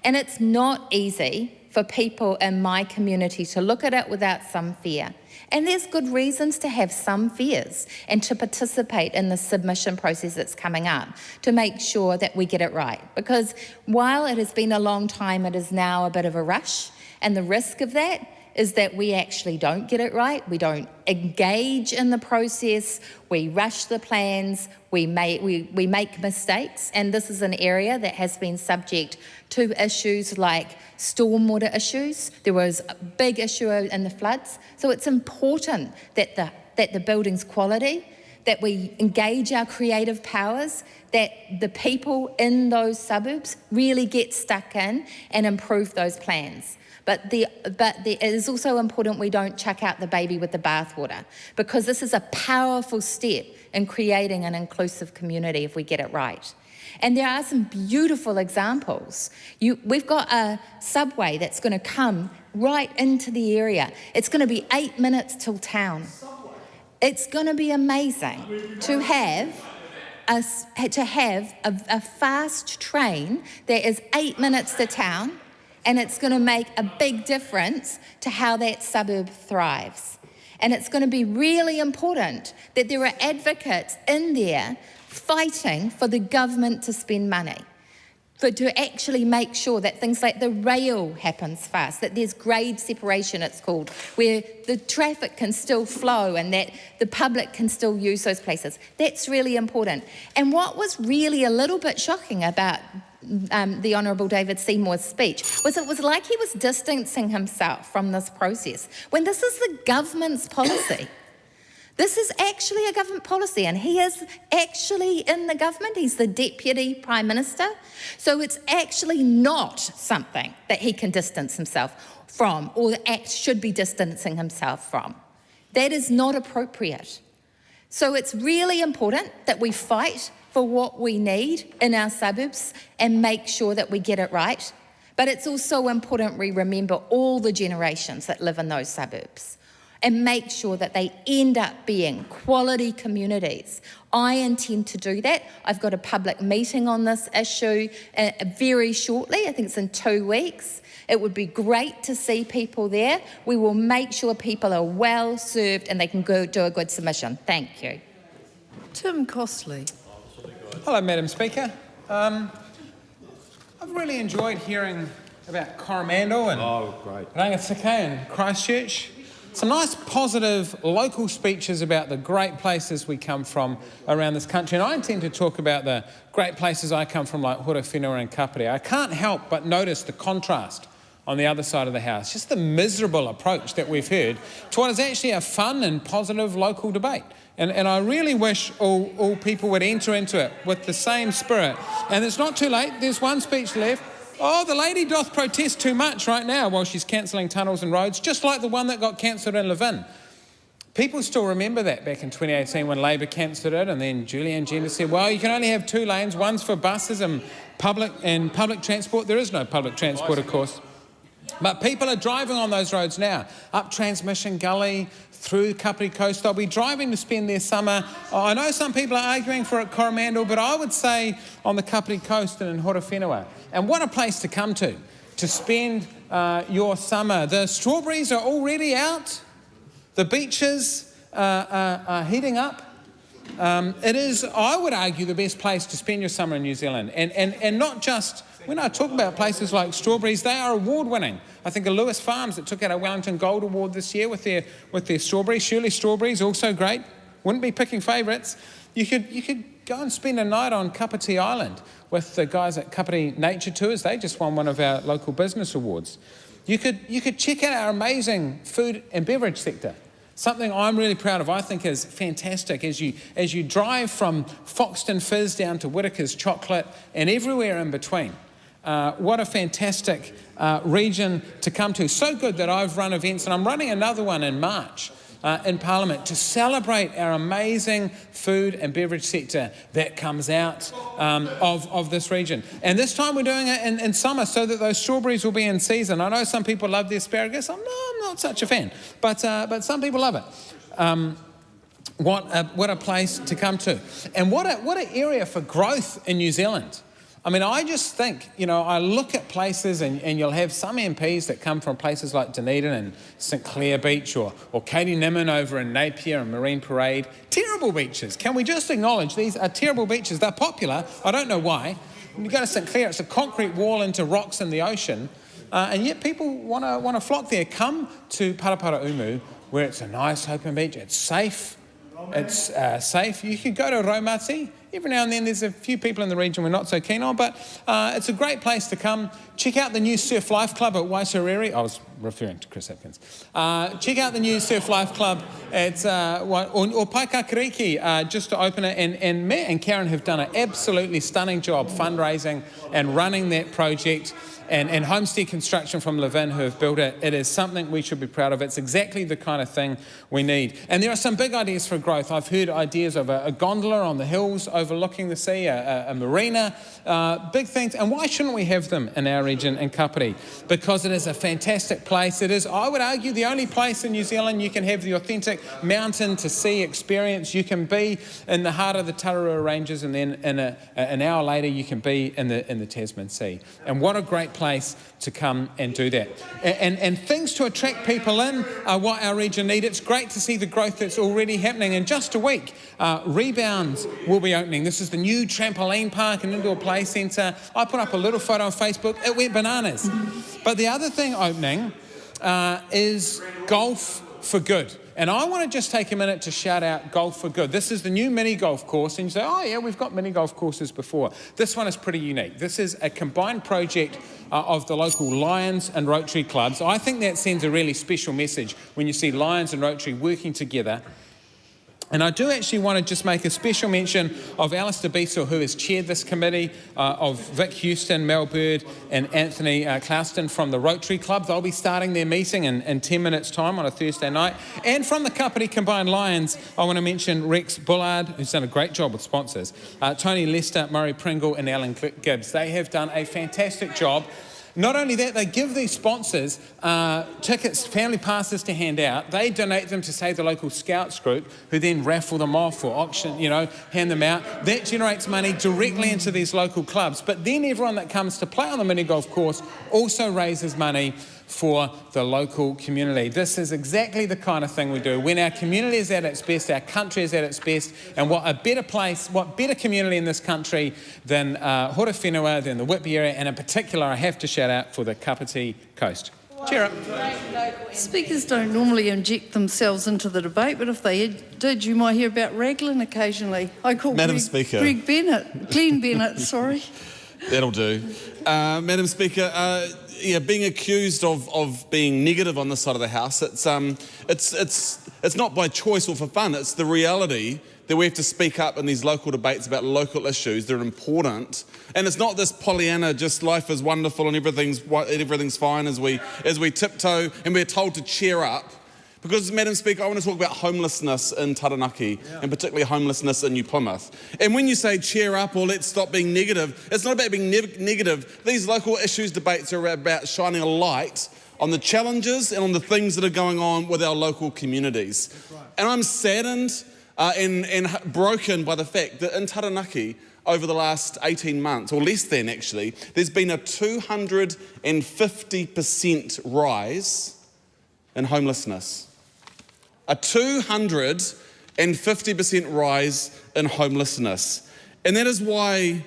And it's not easy for people in my community to look at it without some fear. And there's good reasons to have some fears and to participate in the submission process that's coming up to make sure that we get it right. Because while it has been a long time, it is now a bit of a rush, and the risk of that is that we actually don't get it right. We don't engage in the process. We rush the plans. We make mistakes. And this is an area that has been subject to issues like stormwater issues. There was a big issue in the floods. So it's important that the building's quality, that we engage our creative powers, that the people in those suburbs really get stuck in and improve those plans. But it is also important we don't chuck out the baby with the bathwater, because this is a powerful step in creating an inclusive community if we get it right. And there are some beautiful examples. We've got a subway that's going to come right into the area. It's going to be 8 minutes till town. It's going to be amazing to have a fast train that is 8 minutes to town, and it's going to make a big difference to how that suburb thrives. And it's going to be really important that there are advocates in there fighting for the government to spend money, to actually make sure that things like the rail happens fast, that there's grade separation, it's called, where the traffic can still flow and that the public can still use those places. That's really important. And what was really a little bit shocking about the Honourable David Seymour's speech was it was like he was distancing himself from this process, when this is the government's policy. This is actually a government policy, and he is actually in the government. He's the Deputy Prime Minister. So it's actually not something that he can distance himself from, or the Act should be distancing himself from. That is not appropriate. So it's really important that we fight for what we need in our suburbs and make sure that we get it right. But it's also important we remember all the generations that live in those suburbs and make sure that they end up being quality communities. I intend to do that. I've got a public meeting on this issue very shortly. I think it's in 2 weeks. It would be great to see people there. We will make sure people are well served and they can go do a good submission. Thank you. Tim Costley. Hello, Madam Speaker. I've really enjoyed hearing about Coromandel and Rangitikei and Christchurch. Some nice positive local speeches about the great places we come from around this country. And I intend to talk about the great places I come from, like Horowhenua and Kapiti. I can't help but notice the contrast on the other side of the House, just the miserable approach that we've heard to what is actually a fun and positive local debate. And I really wish all people would enter into it with the same spirit. And it's not too late. There's one speech left. Oh, the lady doth protest too much right now while she's cancelling tunnels and roads, just like the one that got cancelled in Levin. People still remember that back in 2018 when Labor cancelled it, and then Julianne Gender said, well, you can only have 2 lanes, one's for buses and public transport. There is no public transport, of course. But people are driving on those roads now, up Transmission Gully, through Kapiti Coast. They'll be driving to spend their summer. I know some people are arguing for it at Coromandel, but I would say on the Kapiti Coast and in Horowhenua. And what a place to come to spend your summer. The strawberries are already out. The beaches are heating up. It is, I would argue, the best place to spend your summer in New Zealand. And not just, when I talk about places like strawberries, they are award-winning. I think of Lewis Farms that took out a Wellington Gold Award this year with their strawberries. Shirley strawberries, also great. Wouldn't be picking favourites. You could go and spend a night on Kapiti Island with the guys at Kapiti Nature Tours. They just won one of our local business awards. You could check out our amazing food and beverage sector. Something I'm really proud of, I think, is fantastic. As you drive from Foxton Fizz down to Whittaker's Chocolate and everywhere in between. What a fantastic region to come to. So good that I've run events, and I'm running another one in March in Parliament to celebrate our amazing food and beverage sector that comes out of this region. And this time we're doing it in summer so that those strawberries will be in season. I know some people love the asparagus. I'm not such a fan, but some people love it. What a place to come to. And what an area for growth in New Zealand. I mean, I just think, I look at places and you'll have some MPs that come from places like Dunedin and St Clair Beach or Katie Nimmin over in Napier and Marine Parade. Terrible beaches. Can we just acknowledge these are terrible beaches? They're popular. I don't know why. When you go to St Clair, it's a concrete wall into rocks in the ocean. and yet people want to flock there. Come to Paraparaumu, where it's a nice open beach, it's safe. It's safe. You could go to Raumati. Every now and then there's a few people in the region we're not so keen on, but it's a great place to come. Check out the new Surf Life Club at Waisariri. I was referring to Chris Hipkins. Check out the new Surf Life Club at or Paikakariki just to open it. And Matt and Karen have done an absolutely stunning job fundraising and running that project. And Homestead Construction from Levin, who have built it, it is something we should be proud of. It's exactly the kind of thing we need. And there are some big ideas for growth. I've heard ideas of a gondola on the hills overlooking the sea, a marina, big things. And why shouldn't we have them in our region in Kapiti? Because it is a fantastic place. It is, I would argue, the only place in New Zealand you can have the authentic mountain to sea experience. You can be in the heart of the Tararua Ranges, and then an hour later you can be in the Tasman Sea. And what a great place to come and do that. And things to attract people in are what our region needs. It's great to see the growth that's already happening. In just a week, Rebounds will be opening. This is the new trampoline park and indoor play centre. I put up a little photo on Facebook. It went bananas. But the other thing opening is Golf for Good. And I want to just take a minute to shout out Golf for Good. This is the new mini golf course. And you say, oh yeah, we've got mini golf courses before. This one is pretty unique. This is a combined project of the local Lions and Rotary clubs. I think that sends a really special message when you see Lions and Rotary working together. And I do actually want to just make a special mention of Alistair Beasel, who has chaired this committee, of Vic Houston, Mel Bird and Anthony Clouston from the Rotary Club. They'll be starting their meeting in 10 minutes' time on a Thursday night. And from the Kapiti Combined Lions, I want to mention Rex Bullard, who's done a great job with sponsors, Tony Lester, Murray Pringle and Alan Gibbs. They have done a fantastic job. Not only that, they give these sponsors tickets, family passes to hand out. They donate them to, say, the local Scouts group, who then raffle them off or auction, hand them out. That generates money directly into these local clubs. But then everyone that comes to play on the mini golf course also raises money for the local community. This is exactly the kind of thing we do. When our community is at its best, our country is at its best, and what better community in this country than Horowhenua, than the Whitby area, and in particular I have to shout out for the Kapiti coast. Cheer up. Speakers don't normally inject themselves into the debate, but if they did, you might hear about Raglan occasionally. I call Madam Speaker. Glenn Bennett, sorry. That'll do. Madam Speaker, being accused of being negative on this side of the House, it's not by choice or for fun. It's the reality that we have to speak up in these local debates about local issues that are important. And it's not this Pollyanna, just life is wonderful and everything's fine as we tiptoe and we're told to cheer up. Because, Madam Speaker, I want to talk about homelessness in Taranaki, and particularly homelessness in New Plymouth. And when you say cheer up or let's stop being negative, it's not about being negative. These local issues debates are about shining a light on the challenges and on the things that are going on with our local communities. Right. And I'm saddened and broken by the fact that in Taranaki, over the last 18 months, or less than actually, there's been a 250% rise in homelessness. A 250% rise in homelessness. And that is why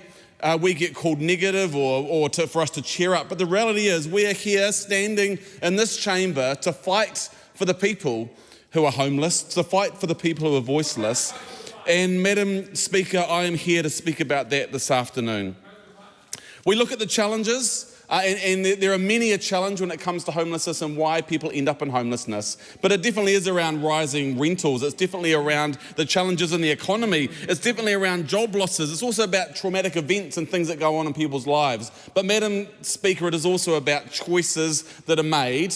we get called negative for us to cheer up. But the reality is we are here standing in this chamber to fight for the people who are homeless, to fight for the people who are voiceless. And Madam Speaker, I am here to speak about that this afternoon. We look at the challenges, and there are many a challenge when it comes to homelessness and why people end up in homelessness. But it definitely is around rising rentals. It's definitely around the challenges in the economy. It's definitely around job losses. It's also about traumatic events and things that go on in people's lives. But Madam Speaker, it is also about choices that are made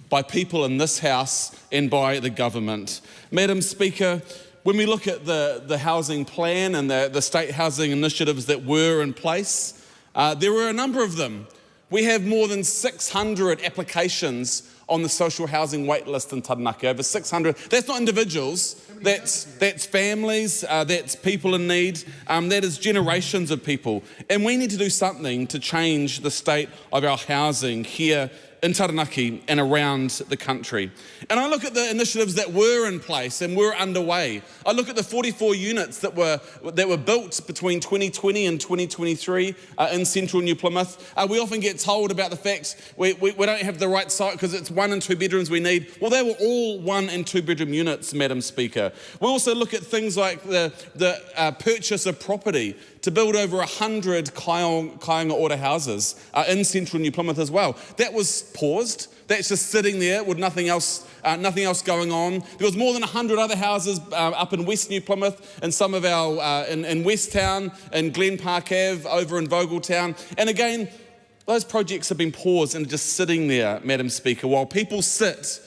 by people in this House and by the government. Madam Speaker, when we look at the housing plan and the state housing initiatives that were in place, there were a number of them. We have more than 600 applications on the social housing wait list in Taranaki, over 600. That's not individuals, that's families, that's people in need, that is generations of people. And we need to do something to change the state of our housing here in Taranaki and around the country. And I look at the initiatives that were in place and were underway. I look at the 44 units that were built between 2020 and 2023 in central New Plymouth. We often get told about the fact we don't have the right site because it's 1 and 2 bedrooms we need. Well, they were all 1 and 2 bedroom units, Madam Speaker. We also look at things like the purchase of property to build over 100 Kāinga Ora houses in central New Plymouth as well. That was paused. That's just sitting there with nothing else going on. There was more than 100 other houses up in West New Plymouth and some of our, in West Town, in Glen Park Ave, over in Vogeltown. And again, those projects have been paused and just sitting there, Madam Speaker, while people sit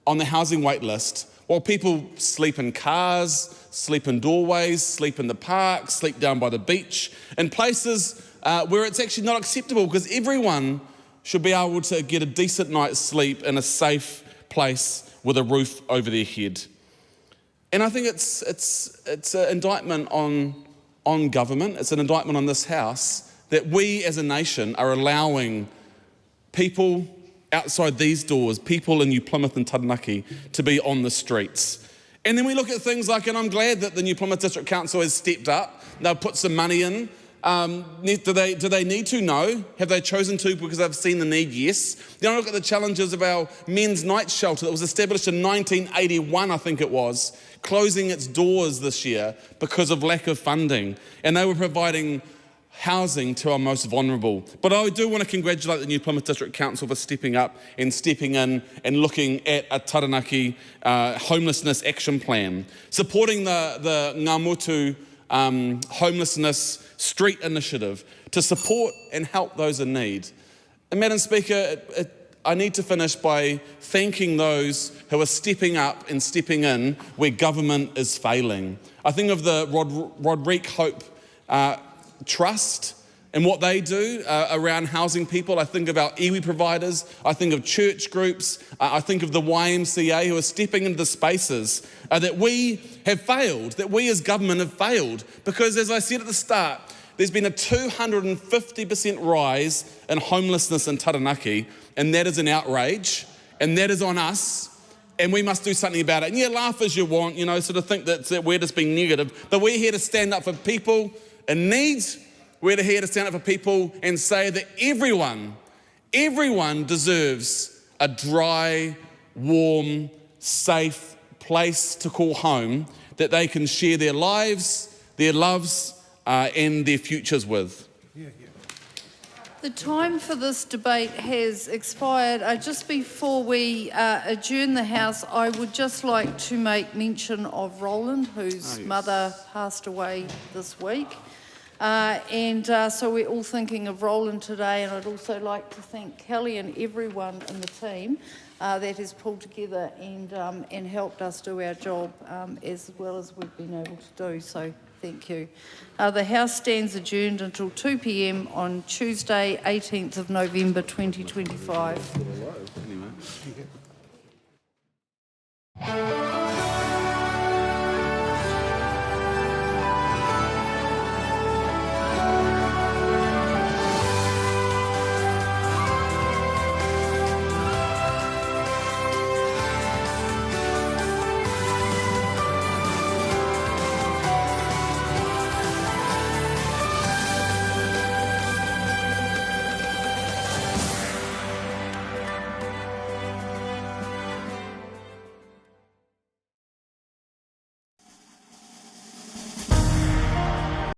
on the housing wait list, while people sleep in cars, sleep in doorways, sleep in the park, sleep down by the beach, in places where it's actually not acceptable, because everyone should be able to get a decent night's sleep in a safe place with a roof over their head. And I think it's an indictment on government, it's an indictment on this House, that we as a nation are allowing people outside these doors, people in New Plymouth and Taranaki, to be on the streets. And then we look at things like, and I'm glad that the New Plymouth District Council has stepped up, they've put some money in. Do they need to? No. Have they chosen to because they've seen the need? Yes. Then I look at the challenges of our men's night shelter that was established in 1981, I think it was, closing its doors this year because of lack of funding. And they were providing housing to our most vulnerable. But I do want to congratulate the New Plymouth District Council for stepping up and stepping in and looking at a Taranaki homelessness action plan, supporting the Ngā Motu homelessness street initiative to support and help those in need. And Madam Speaker, I need to finish by thanking those who are stepping up and stepping in where government is failing. I think of the Roderick Hope Trust and what they do around housing people. I think of our iwi providers, I think of church groups, I think of the YMCA who are stepping into the spaces that we have failed, that we as government have failed. Because as I said at the start, there's been a 250% rise in homelessness in Taranaki, and that is an outrage, and that is on us, and we must do something about it. And yeah, laugh as you want, you know, sort of think that we're just being negative, but we're here to stand up for people in need. We're here to stand up for people and say that everyone deserves a dry, warm, safe place to call home that they can share their lives, their loves, and their futures with. The time for this debate has expired. Just before we adjourn the House, I would just like to make mention of Roland, whose mother passed away this week. So we're all thinking of Roland today, and I'd also like to thank Kelly and everyone in the team that has pulled together and helped us do our job as well as we've been able to do. So thank you. The House stands adjourned until 2 p.m. on Tuesday, 18th of November 2025.